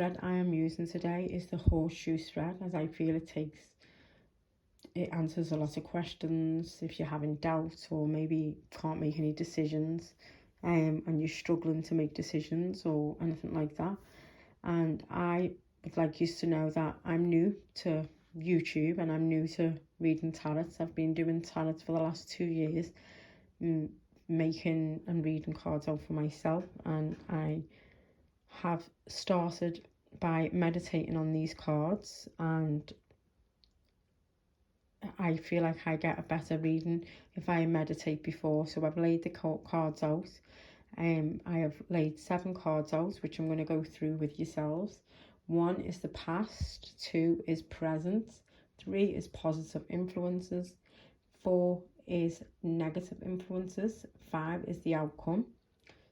spread I am using today is the horseshoe spread, as I feel it answers a lot of questions if you're having doubts or maybe can't make any decisions, and you're struggling to make decisions or anything like that. And I would like you to know that I'm new to YouTube and I'm new to reading tarots. I've been doing tarots for the last 2 years, making and reading cards out for myself, and I have started by meditating on these cards, and I feel like I get a better reading if I meditate before. So I've laid the cards out. I have laid 7 cards out, which I'm going to go through with yourselves. 1 is the past, 2 is present, 3 is positive influences, 4 is negative influences, 5 is the outcome,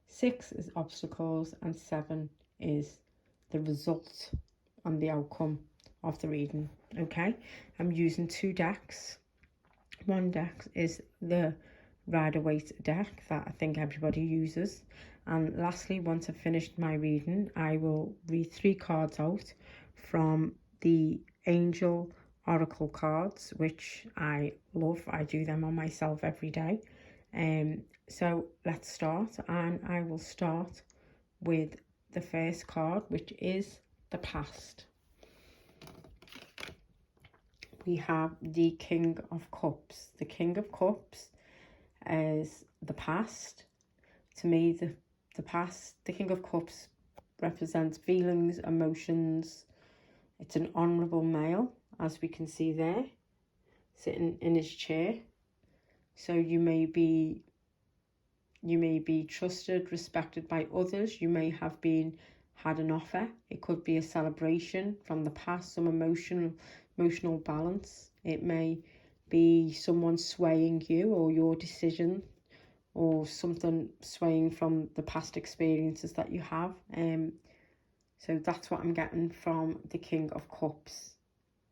6 is obstacles, and 7 is the result and the outcome of the reading. Okay, I'm using 2 decks. One deck is the Rider Waite deck that I think everybody uses, and lastly, once I've finished my reading, I will read 3 cards out from the Angel Oracle cards, which I love. I do them on myself every day. So let's start, and I will start with the first card, which is the past. We have the King of Cups. The King of Cups is the past. To me, the past, the King of Cups represents feelings, emotions. It's an honourable male, as we can see there, sitting in his chair. So you may be trusted, respected by others. You may have had an offer. It could be a celebration from the past, some emotional balance. It may be someone swaying you or your decision, or something swaying from the past experiences that you have. So that's what I'm getting from the King of Cups.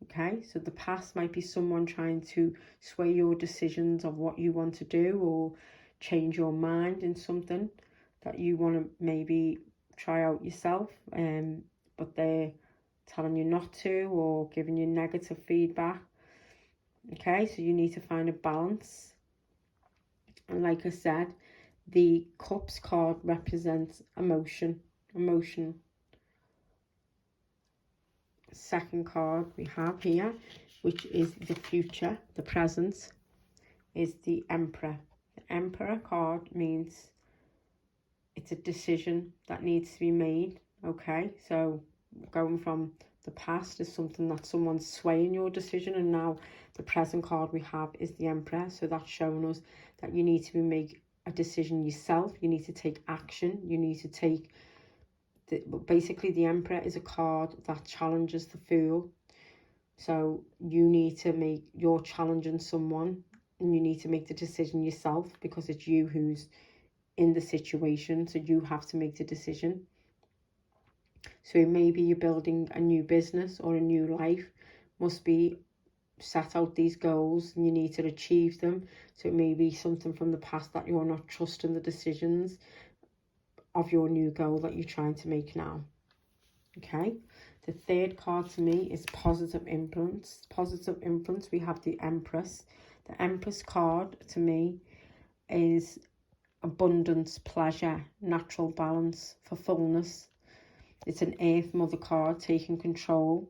Okay, so the past might be someone trying to sway your decisions of what you want to do, or change your mind in something that you want to maybe try out yourself, but they're telling you not to, or giving you negative feedback. Okay, so you need to find a balance. And like I said, the Cups card represents emotion. Second card we have here, which is the future, the present, is the Emperor. The Emperor card means it's a decision that needs to be made. Okay, so going from the past is something that someone's swaying your decision, and now the present card we have is the Emperor. So that's showing us that you need to make a decision yourself. You need to take action. You need to take basically the Emperor is a card that challenges the Fool. So you're challenging someone, and you need to make the decision yourself, because it's you who's in the situation, so you have to make the decision. So maybe you're building a new business or a new life, must be set out these goals and you need to achieve them. So it may be something from the past that you're not trusting the decisions of your new goal that you're trying to make now. Okay, the third card to me is positive influence. Positive influence, we have the Empress. The Empress card to me is abundance, pleasure, natural balance, fulfillment. It's an Earth Mother card, taking control.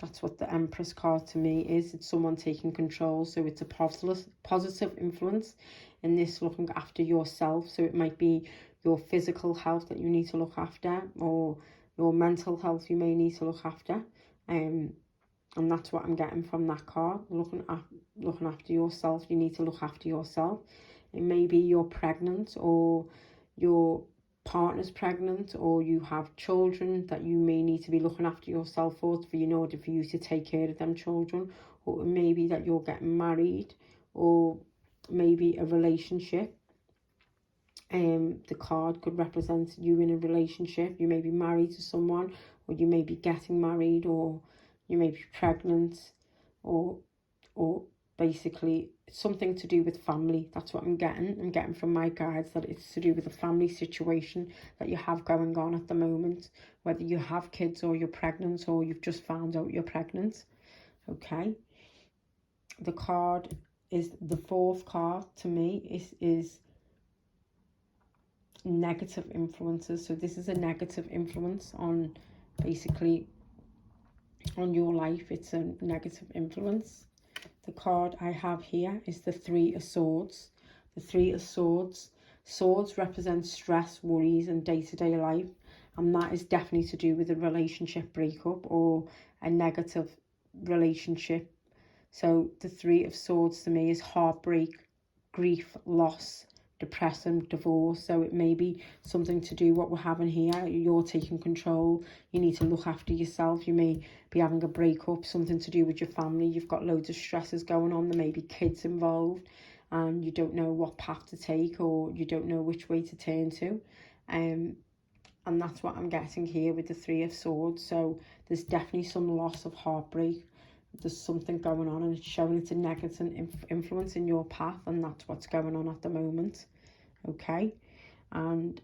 That's what the Empress card to me is. It's someone taking control. So it's a positive influence in this, looking after yourself. So it might be your physical health that you need to look after, or your mental health you may need to look after. And that's what I'm getting from that card. Looking after yourself. You need to look after yourself. It may be you're pregnant, or your partner's pregnant, or you have children that you may need to be looking after yourself in order for you to take care of them children. Or it may be that you're getting married, or maybe a relationship. The card could represent you in a relationship. You may be married to someone, or you may be getting married, or you may be pregnant, or basically something to do with family. That's what I'm getting. I'm getting from my guides that it's to do with a family situation that you have going on at the moment, whether you have kids or you're pregnant or you've just found out you're pregnant. Okay, the card is the fourth card to me is negative influences. So this is a negative influence on basically on your life. It's a negative influence. The card I have here is the Three of Swords. The Three of Swords. Swords represent stress, worries and day-to-day life. And that is definitely to do with a relationship breakup or a negative relationship. So the Three of Swords to me is heartbreak, grief, loss, depression, divorce. So it may be something to do what we're having here. You're taking control. You need to look after yourself. You may be having a breakup, something to do with your family. You've got loads of stresses going on. There may be kids involved and you don't know what path to take, or you don't know which way to turn to. And that's what I'm getting here with the Three of Swords. So there's definitely some loss of heartbreak. There's something going on and it's showing it's a negative influence in your path, and that's what's going on at the moment. Okay, and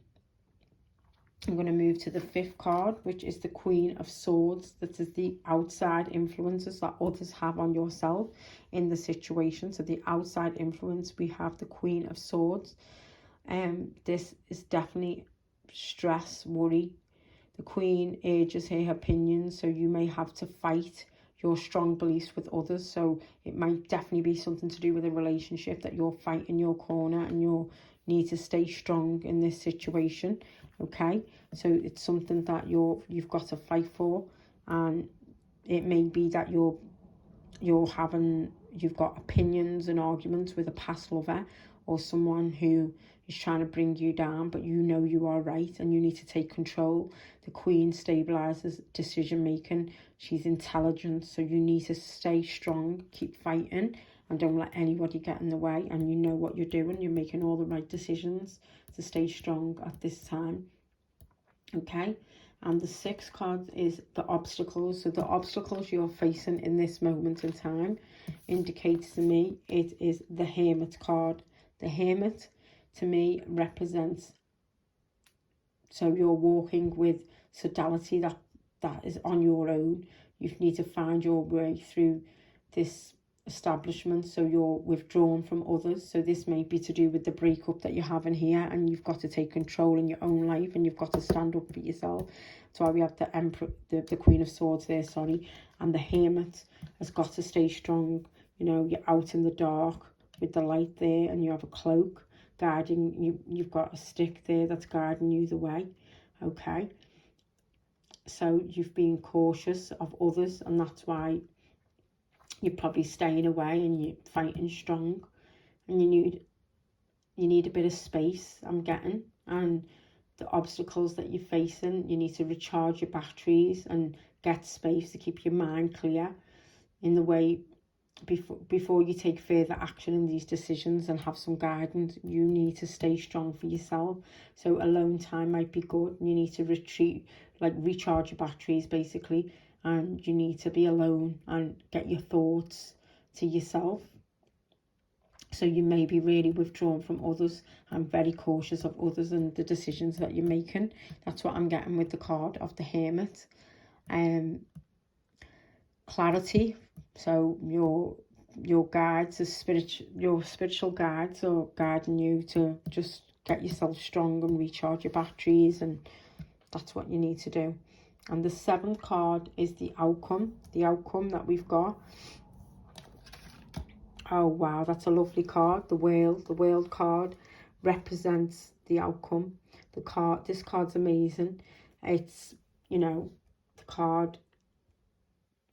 I'm going to move to the fifth card, which is the Queen of Swords. That is the outside influences that others have on yourself in the situation. So the outside influence, we have the Queen of Swords. This is definitely stress, worry. The Queen urges her opinions, so you may have to fight your strong beliefs with others. So it might definitely be something to do with a relationship that you're fighting your corner and you need to stay strong in this situation. Okay, so it's something that you've got to fight for, and it may be that you've got opinions and arguments with a past lover or someone who is trying to bring you down, but you know you are right and you need to take control. The Queen stabilizes decision making. She's intelligent, so you need to stay strong, keep fighting, and don't let anybody get in the way. And you know what you're doing. You're making all the right decisions to stay strong at this time. Okay, and the sixth card is the obstacles. So the obstacles you're facing in this moment in time indicates to me it is the Hermit card. The Hermit to me represents, so you're walking with sodality, that is on your own. You need to find your way through this establishment, so you're withdrawn from others. So this may be to do with the breakup that you're having here, and you've got to take control in your own life and you've got to stand up for yourself. That's why we have the Emperor, the Queen of Swords there, sorry, and the Hermit has got to stay strong. You know, you're out in the dark with the light there, and you have a cloak guiding you. You've got a stick there that's guiding you the way. Okay, so you've been cautious of others, and that's why you're probably staying away and you're fighting strong, and you need a bit of space, I'm getting. And the obstacles that you're facing, you need to recharge your batteries and get space to keep your mind clear in the way before you take further action in these decisions and have some guidance. You need to stay strong for yourself. So alone time might be good. You need to retreat, like recharge your batteries basically, and you need to be alone and get your thoughts to yourself. So you may be really withdrawn from others and very cautious of others and the decisions that you're making. That's what I'm getting with the card of the Hermit. Clarity. So your guides, your spiritual guides are guiding you to just get yourself strong and recharge your batteries, and that's what you need to do. And the seventh card is the outcome. The outcome that we've got. Oh wow, that's a lovely card. The World card represents the outcome. This card's amazing. It's, you know, the card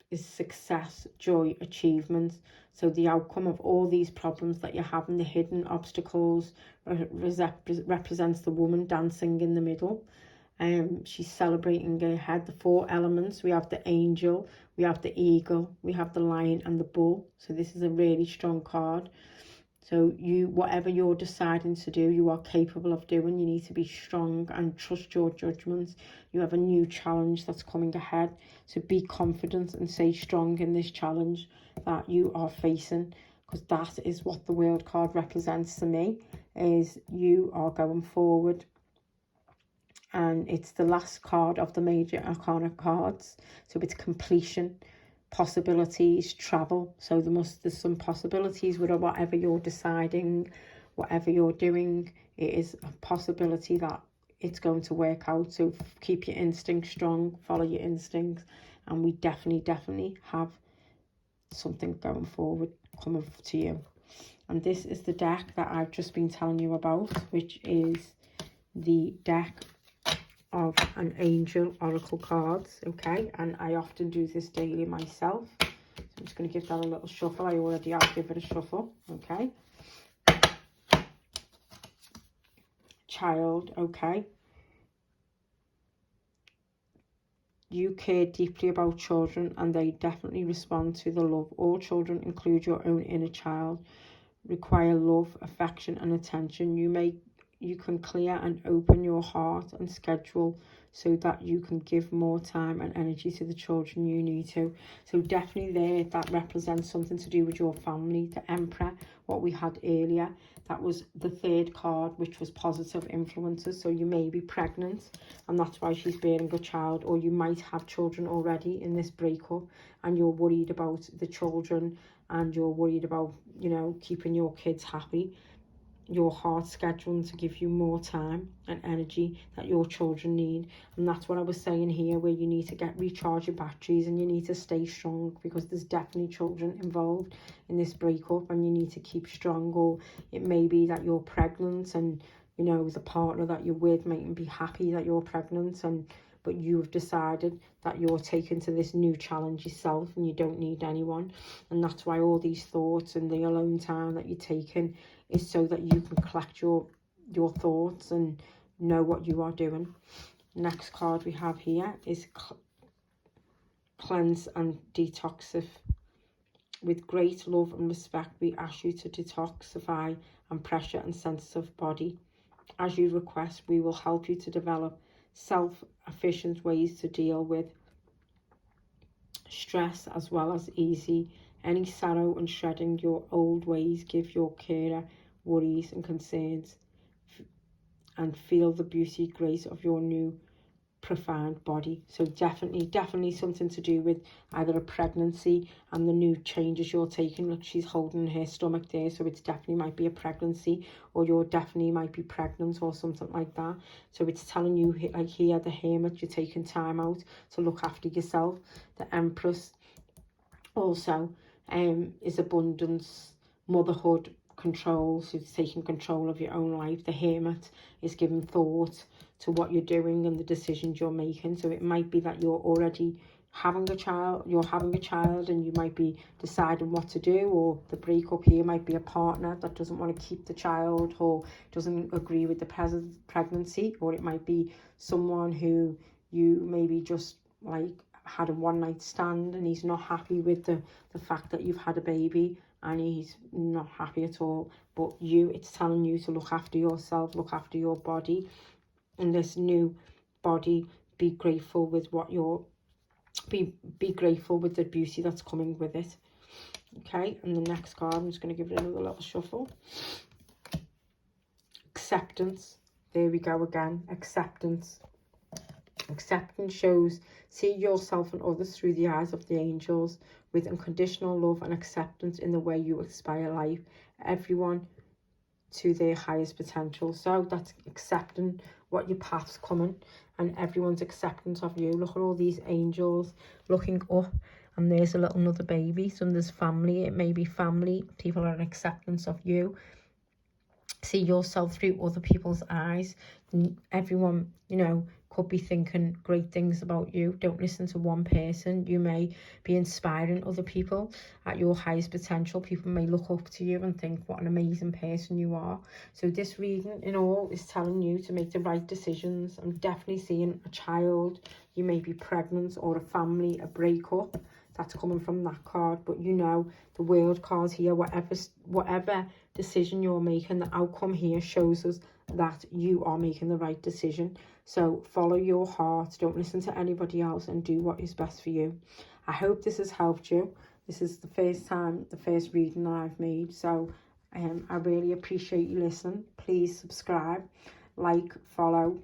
is success, joy, achievement. So the outcome of all these problems that you're having, the hidden obstacles, represents the woman dancing in the middle. She's celebrating her head. The four elements, we have the angel, we have the eagle, we have the lion and the bull. So this is a really strong card. So whatever you're deciding to do, you are capable of doing. You need to be strong and trust your judgments. You have a new challenge that's coming ahead. So be confident and stay strong in this challenge that you are facing. because that is what the World card represents to me, is you are going forward. And it's the last card of the major arcana cards, so it's completion, possibilities, travel. So there's some possibilities with whatever you're deciding, whatever you're doing. It is a possibility that it's going to work out. So keep your instincts strong, follow your instincts, and we definitely have something going forward coming to you. And this is the deck that I've just been telling you about, which is the deck of an angel oracle cards. Okay, and I often do this daily myself, so I'm just going to give that a little shuffle. I already have given it a shuffle. Okay, child. Okay, you care deeply about children, and they definitely respond to the love. All children, include your own inner child, require love, affection and attention. You can clear and open your heart and schedule so that you can give more time and energy to the children you need to. So definitely there, that represents something to do with your family. The Emperor, what we had earlier, that was the third card, which was positive influences. So you may be pregnant and that's why she's bearing a child, or you might have children already in this breakup and you're worried about the children, and you're worried about, you know, keeping your kids happy. Your heart scheduling to give you more time and energy that your children need. And that's what I was saying here, where you need to recharge your batteries and you need to stay strong, because there's definitely children involved in this breakup and you need to keep strong. Or it may be that you're pregnant and, you know, the partner that you're with mightn't be happy that you're pregnant, but you've decided that you're taking to this new challenge yourself and you don't need anyone. And that's why all these thoughts and the alone time that you're taking is so that you can collect your thoughts and know what you are doing. Next card we have here is cleanse and detoxify. With great love and respect, we ask you to detoxify and pressure and sensitive body. As you request, we will help you to develop self-efficient ways to deal with stress as well as easy any sorrow, and shredding your old ways. Give your carer worries and concerns and feel the beauty, grace of your new profound body. So definitely something to do with either a pregnancy and the new changes you're taking. Look, she's holding her stomach there, so it's definitely might be a pregnancy, or you're definitely might be pregnant or something like that. So it's telling you, like here, the Hermit, you're taking time out to look after yourself. The Empress also is abundance, motherhood, control, so it's taking control of your own life. The Hermit is giving thought to what you're doing and the decisions you're making. So it might be that you're already having a child, and you might be deciding what to do, or the breakup here might be a partner that doesn't want to keep the child or doesn't agree with the pregnancy, or it might be someone who you maybe just like had a one-night stand and he's not happy with the fact that you've had a baby, and he's not happy at all. But it's telling you to look after yourself, look after your body, and this new body, be grateful with what you're be grateful with the beauty that's coming with it. Okay, and the next card, I'm just going to give it another little shuffle. Acceptance. There we go again. Acceptance. Acceptance shows, see yourself and others through the eyes of the angels, with unconditional love and acceptance in the way you aspire life. Everyone to their highest potential. So that's accepting what your path's coming, and everyone's acceptance of you. Look at all these angels looking up, and there's another baby. So there's family. It may be family. People are in acceptance of you. See yourself through other people's eyes. Everyone, you know, could be thinking great things about you. Don't listen to one person. You may be inspiring other people at your highest potential. People may look up to you and think what an amazing person you are. So this reading in all is telling you to make the right decisions. I'm definitely seeing a child. You may be pregnant, or a family, a breakup. That's coming from that card. But you know, the World card here, whatever decision you're making, the outcome here shows us that you are making the right decision. So follow your heart, don't listen to anybody else, and do what is best for you. I hope this has helped you. This is the first reading I've made. So I really appreciate you listening. Please subscribe, like, follow,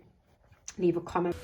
leave a comment.